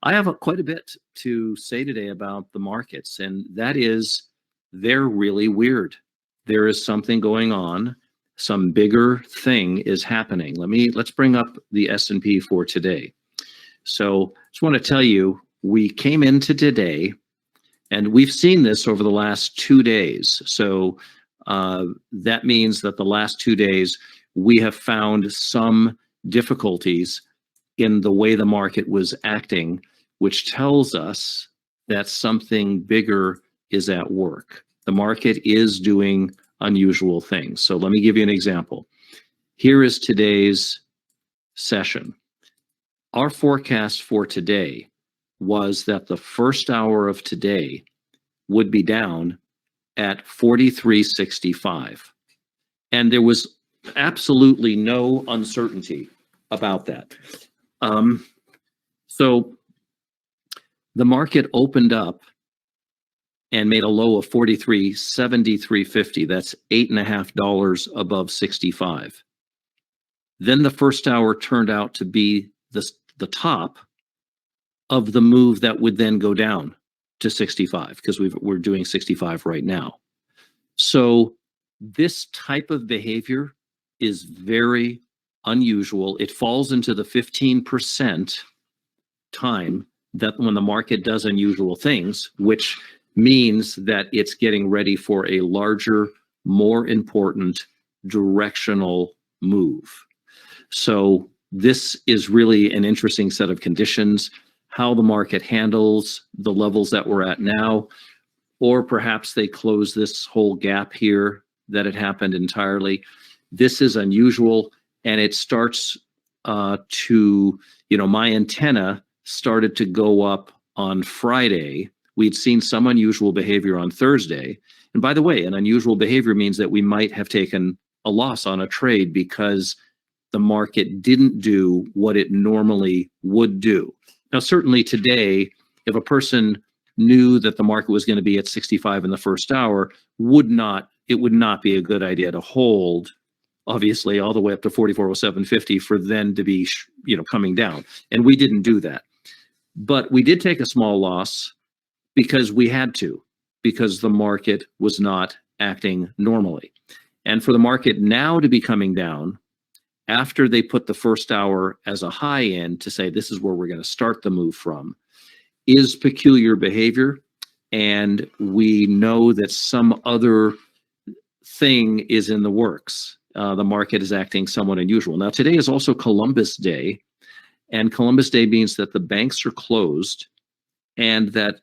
I have quite a bit to say today about the markets, and that is they're really weird. There is something going on. Some bigger thing is happening. Let's bring up the S&P for today. So just want to tell you, we came into today, and we've seen this over the last 2 days. So that means that the last 2 days, we have found some difficulties in the way the market was acting, which tells us that something bigger is at work. The market is doing unusual things. So let me give you an example. Here is today's session. Our forecast for today was that the first hour of today would be down at 43.65. And there was absolutely no uncertainty about that. So the market opened up and made a low of 43.7350. That's $8.50 above 65. Then the first hour turned out to be the top of the move that would then go down to 65, because we're doing 65 right now. So this type of behavior is very unusual. It falls into the 15% time that when the market does unusual things, which means that it's getting ready for a larger, more important directional move. So this is really an interesting set of conditions, how the market handles the levels that we're at now, or perhaps they close this whole gap here that had happened entirely. This is unusual, and it starts my antenna started to go up on Friday. We'd seen some unusual behavior on Thursday. And by the way, an unusual behavior means that we might have taken a loss on a trade because the market didn't do what it normally would do. Now, certainly today, if a person knew that the market was going to be at 65 in the first hour, it would not be a good idea to hold, obviously, all the way up to 44.0750 for then to be, coming down. And we didn't do that. But we did take a small loss because we had to, because the market was not acting normally. And for the market now to be coming down, after they put the first hour as a high in to say this is where we're going to start the move from, is peculiar behavior. And we know that some other thing is in the works. The market is acting somewhat unusual. Now, today is also Columbus Day, and Columbus Day means that the banks are closed, and that,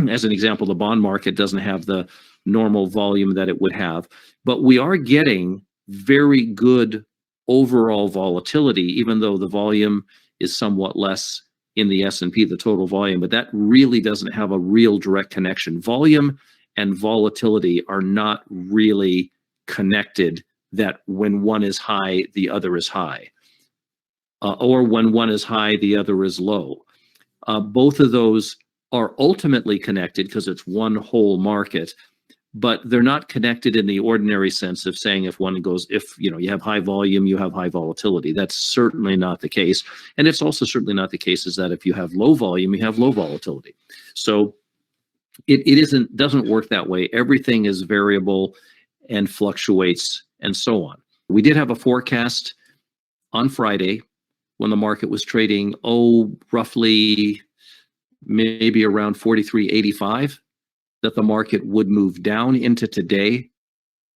as an example, the bond market doesn't have the normal volume that it would have. But we are getting very good overall volatility, even though the volume is somewhat less in the S&P, the total volume, but that really doesn't have a real direct connection. Volume and volatility are not really connected, that when one is high, the other is high, or when one is high, the other is low. Both of those are ultimately connected because it's one whole market, but they're not connected in the ordinary sense of saying if you have high volume, you have high volatility. That's certainly not the case. And it's also certainly not the case is that if you have low volume, you have low volatility. So it doesn't work that way. Everything is variable and fluctuates and so on. We did have a forecast on Friday when the market was trading, roughly maybe around 43.85. that the market would move down into today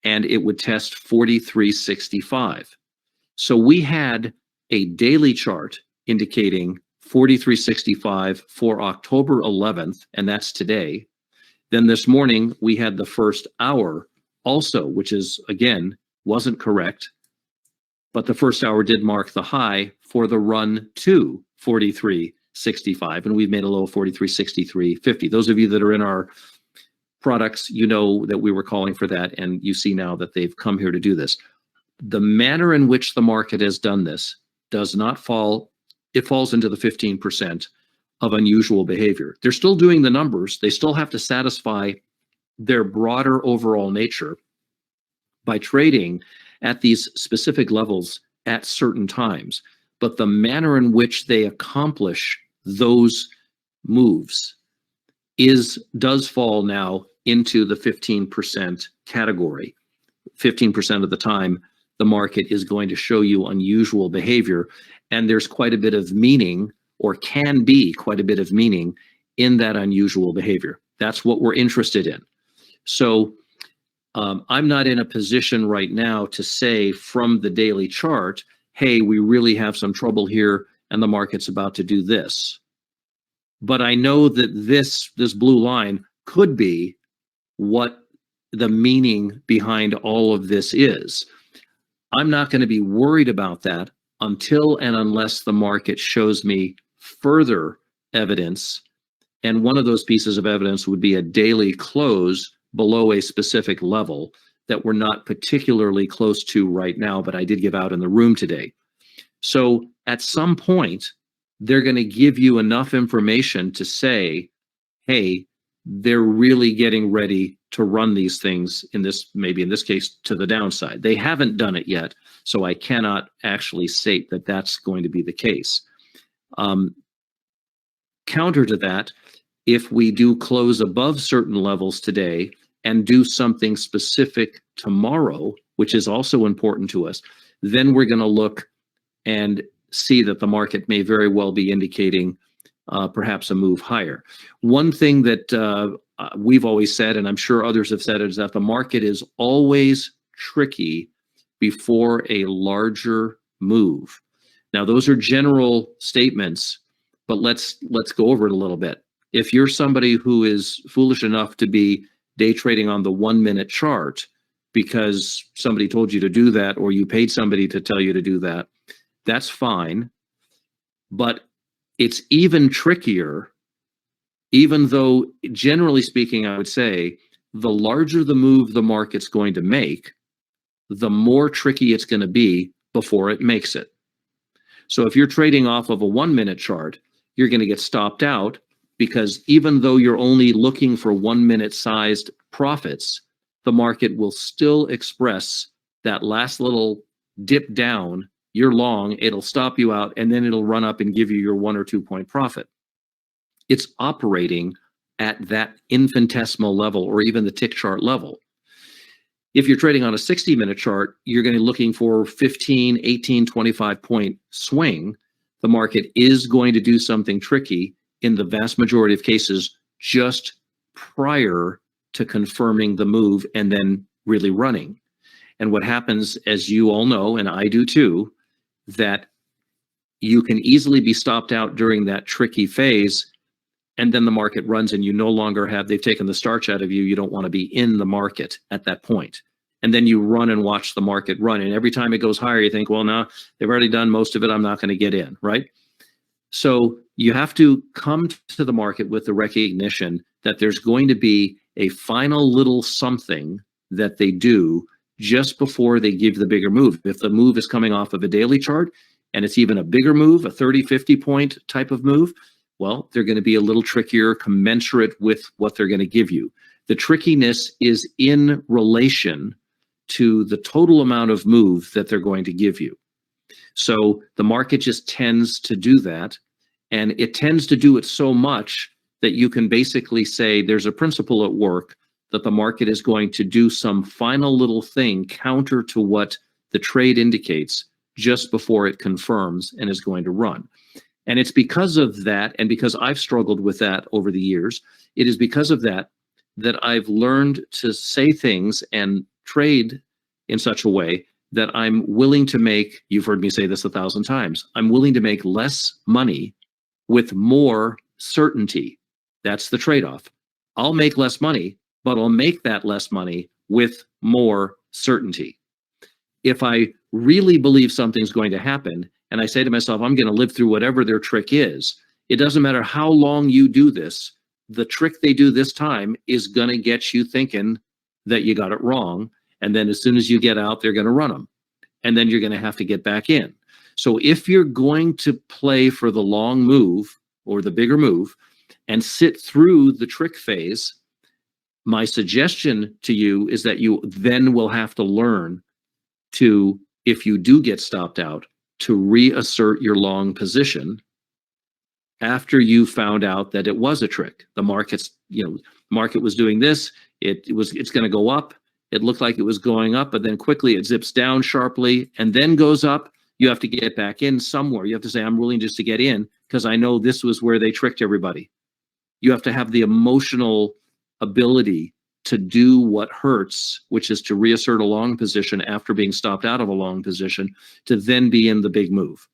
and it would test 43.65. So we had a daily chart indicating 43.65 for October 11th, and that's today. Then this morning we had the first hour also, which is, again, wasn't correct, but the first hour did mark the high for the run to 43.65, and we've made a low of 43.6350. Those of you that are in our products, you know that we were calling for that, and you see now that they've come here to do this. The manner in which the market has done this does not fall, it falls into the 15% of unusual behavior. They're still doing the numbers. They still have to satisfy their broader overall nature by trading at these specific levels at certain times. But the manner in which they accomplish those moves does fall now into the 15% category. 15% of the time, the market is going to show you unusual behavior, and there's quite a bit of meaning, or can be quite a bit of meaning, in that unusual behavior. That's what we're interested in. So I'm not in a position right now to say from the daily chart, hey, we really have some trouble here and the market's about to do this. But I know that this blue line could be what the meaning behind all of this is. I'm not going to be worried about that until and unless the market shows me further evidence. And one of those pieces of evidence would be a daily close below a specific level that we're not particularly close to right now, but I did give out in the room today. So at some point, they're going to give you enough information to say, hey, they're really getting ready to run these things maybe in this case, to the downside. They haven't done it yet, so I cannot actually state that that's going to be the case. Counter to that, if we do close above certain levels today and do something specific tomorrow, which is also important to us, then we're going to look and see that the market may very well be indicating perhaps a move higher. One thing that we've always said, and I'm sure others have said, is that the market is always tricky before a larger move. Now, those are general statements, but let's go over it a little bit. If you're somebody who is foolish enough to be day trading on the 1 minute chart because somebody told you to do that, or you paid somebody to tell you to do that, that's fine. But it's even trickier, even though generally speaking, I would say the larger the move the market's going to make, the more tricky it's going to be before it makes it. So if you're trading off of a 1 minute chart, you're going to get stopped out, because even though you're only looking for 1 minute sized profits, the market will still express that last little dip down. You're long, it'll stop you out, and then it'll run up and give you your 1 or 2 point profit. It's operating at that infinitesimal level, or even the tick chart level. If you're trading on a 60-minute chart, you're going to be looking for 15, 18, 25 point swing. The market is going to do something tricky in the vast majority of cases just prior to confirming the move and then really running. And what happens, as you all know, and I do too, that you can easily be stopped out during that tricky phase, and then the market runs and you no longer they've taken the starch out of you. You don't want to be in the market at that point. And then you run and watch the market run. And every time it goes higher, you think, well, now they've already done most of it. I'm not going to get in, right? So you have to come to the market with the recognition that there's going to be a final little something that they do just before they give the bigger move. If the move is coming off of a daily chart and it's even a bigger move, a 30, 50 point type of move, well, they're going to be a little trickier, commensurate with what they're going to give you. The trickiness is in relation to the total amount of move that they're going to give you. So the market just tends to do that, and it tends to do it so much that you can basically say there's a principle at work that the market is going to do some final little thing counter to what the trade indicates just before it confirms and is going to run. And it's because of that, and because I've struggled with that over the years, it is because of that that I've learned to say things and trade in such a way that I'm willing to make, you've heard me say this 1,000 times, I'm willing to make less money with more certainty. That's the trade-off. I'll make less money, but I'll make that less money with more certainty. If I really believe something's going to happen, and I say to myself, I'm going to live through whatever their trick is, it doesn't matter how long you do this, the trick they do this time is going to get you thinking that you got it wrong. And then as soon as you get out, they're going to run them. And then you're going to have to get back in. So if you're going to play for the long move or the bigger move and sit through the trick phase, my suggestion to you is that you then will have to learn to, if you do get stopped out, to reassert your long position after you found out that it was a trick. The market was doing this. It's going to go up. It looked like it was going up, but then quickly it zips down sharply and then goes up. You have to get back in somewhere. You have to say, I'm willing just to get in because I know this was where they tricked everybody. You have to have the emotional ability to do what hurts, which is to reassert a long position after being stopped out of a long position, to then be in the big move.